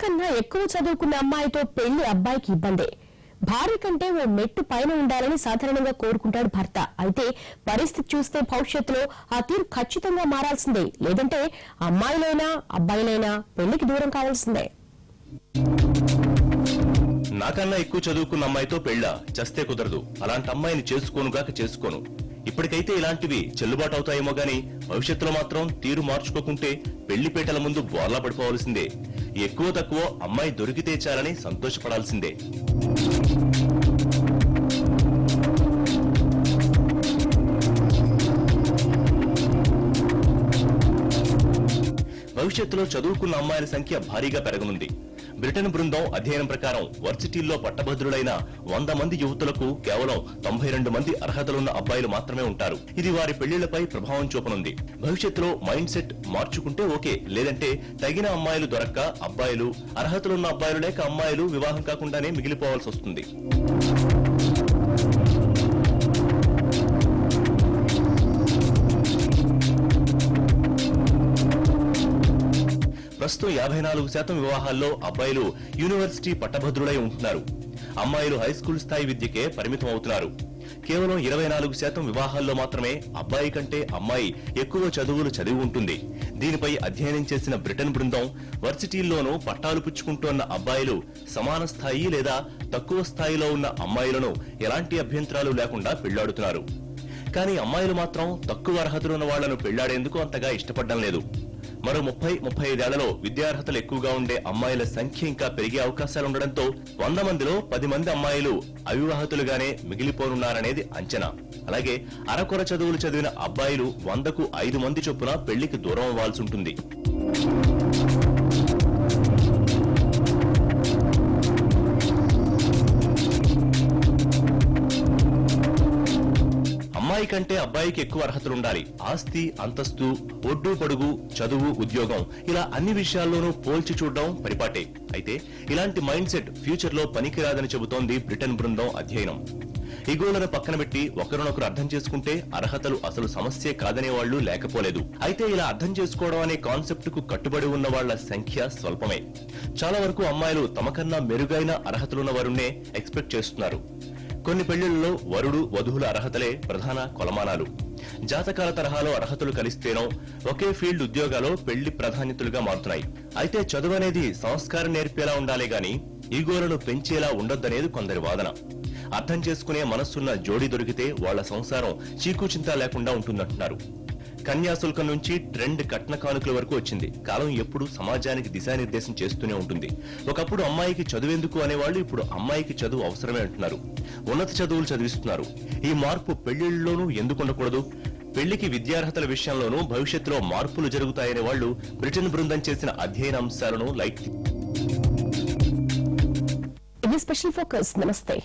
కన్నా ఎక్కువ చదువుకున్న అమ్మాయితో పెళ్లి అబ్బాయికి ఇబ్బందే. భార్య కంటే ఓ మెట్టు పైన ఉండాలని సాధారణంగా కోరుకుంటాడు భర్త. అయితే పరిస్థితి చూస్తే భవిష్యత్తులో ఆ తీరు ఖచ్చితంగా మారాల్సిందే. లేదంటే అమ్మాయిలైనా అబ్బాయిలైనా పెళ్లికి దూరం కావాల్సిందే. నాకన్నా ఎక్కువ చదువుకున్న అమ్మాయితో పెళ్ళా? చస్తే కుదరదు. అలాంటి అమ్మాయిని చేసుకోనుగాక చేసుకోను. ఇప్పటికైతే ఇలాంటివి చెల్లుబాటు అవుతాయేమో గానీ భవిష్యత్తులో మాత్రం తీరు మార్చుకోకుంటే పెళ్లిపేటల ముందు బోర్లా పడిపోవాల్సిందే. ఎక్కువ తక్కువ అమ్మాయి దొరికితే చాలని సంతోషపడాల్సిందే. భవిష్యత్తులో చదువుకున్న అమ్మాయిల సంఖ్య భారీగా పెరగనుంది. బ్రిటన్ బృందం అధ్యయనం ప్రకారం వర్సిటీల్లో పట్టభద్రులైన 100 మంది యువతులకు కేవలం 92 మంది అర్హతలున్న అబ్బాయిలు మాత్రమే ఉంటారు. ఇది వారి పెళ్లిళ్లపై ప్రభావం చూపనుంది. భవిష్యత్తులో మైండ్ సెట్ మార్చుకుంటే ఓకే, లేదంటే తగిన అమ్మాయిలు దొరక్క అబ్బాయిలు, అర్హతలున్న అబ్బాయిలు లేక అమ్మాయిలు వివాహం కాకుండానే మిగిలిపోవాల్సి వస్తుంది. ప్రస్తుతం 54% వివాహాల్లో అబ్బాయిలు యూనివర్సిటీ పట్టభద్రులై ఉంటున్నారు. అమ్మాయిలు హైస్కూల్ స్థాయి విద్యకే పరిమితం అవుతున్నారు. కేవలం 24% వివాహాల్లో మాత్రమే అబ్బాయి కంటే అమ్మాయి ఎక్కువ చదువులు చదివి ఉంటుంది. దీనిపై అధ్యయనం చేసిన బ్రిటన్ బృందం వర్సిటీల్లోనూ పట్టాలు పుచ్చుకుంటోన్న అబ్బాయిలు సమాన స్థాయి లేదా తక్కువ స్థాయిలో ఉన్న అమ్మాయిలను ఎలాంటి అభ్యంతరాలు లేకుండా పెళ్లాడుతున్నారు. కానీ అమ్మాయిలు మాత్రం తక్కువ అర్హతలున్న వాళ్లను పెళ్లాడేందుకు అంతగా ఇష్టపడడం లేదు. మరో 30-35 ఏళ్లలో విద్యార్హతలు ఎక్కువగా ఉండే అమ్మాయిల సంఖ్య ఇంకా పెరిగే అవకాశాలుండడంతో 100 మందిలో 10 మంది అమ్మాయిలు అవివాహితులుగానే మిగిలిపోనున్నారనేది అంచనా. అలాగే అరకొర చదువులు చదివిన అబ్బాయిలు 100కు 5 మంది చొప్పున పెళ్లికి దూరం అవ్వాల్సి ఉంటుంది. అమ్మాయి కంటే అబ్బాయికి ఎక్కువ అర్హతలుండాలి. ఆస్తి, అంతస్తు, ఒడ్డు పొడుగు, చదువు, ఉద్యోగం ఇలా అన్ని విషయాల్లోనూ పోల్చి చూడడం పరిపాటే. అయితే ఇలాంటి మైండ్ సెట్ ఫ్యూచర్ లో పనికిరాదని చెబుతోంది బ్రిటన్ బృందం అధ్యయనం. ఇగోలను పక్కన పెట్టి ఒకరినొకరు అర్థం చేసుకుంటే అర్హతలు అసలు సమస్యే కాదనే వాళ్లు లేకపోలేదు. అయితే ఇలా అర్థం చేసుకోవడం అనే కాన్సెప్ట్ కు కట్టుబడి ఉన్న వాళ్ల సంఖ్య స్వల్పమే. చాలా వరకు అమ్మాయిలు తమకన్నా మెరుగైన అర్హతలున్న వారునే ఎక్స్పెక్ట్ చేస్తున్నారు. కొన్ని పెళ్లిళ్లలో వరుడు వధువుల అర్హతలే ప్రధాన కొలమానాలు. జాతకాల తరహాలో అర్హతలు కలిస్తేనో ఒకే ఫీల్డ్ ఉద్యోగాలు పెళ్లి ప్రాధాన్యతలుగా మారుతున్నాయి. అయితే చదువు అనేది సంస్కారం నేర్పేలా ఉండాలే గాని ఈగోలను పెంచేలా ఉండొద్దనేది కొందరి వాదన. అర్థం చేసుకునే మనస్సున్న జోడీ దొరికితే వాళ్ల సంసారం చీకుచింత లేకుండా ఉంటుందంటున్నారు. కన్యాశుల్కం నుంచి ట్రెండ్ కట్న కానుకల వరకు వచ్చింది. కాలం ఎప్పుడు సమాజానికి దిశానిర్దేశం చేస్తూనే ఉంటుంది. ఒకప్పుడు అమ్మాయికి చదువెందుకు అనేవాళ్లు ఇప్పుడు అమ్మాయికి చదువు అవసరమే అంటున్నారు. ఉన్నత చదువులు చదివిస్తున్నారు. ఈ మార్పు పెళ్లిళ్లలోనూ ఎందుకు ఉండకూడదు? పెళ్లికి విద్యార్హతల విషయంలోనూ భవిష్యత్తులో మార్పులు జరుగుతాయనే వాళ్లు బ్రిటన్ బృందం చేసిన అధ్యయన అంశాలను లైట్. ఇది స్పెషల్ ఫోకస్. నమస్తే.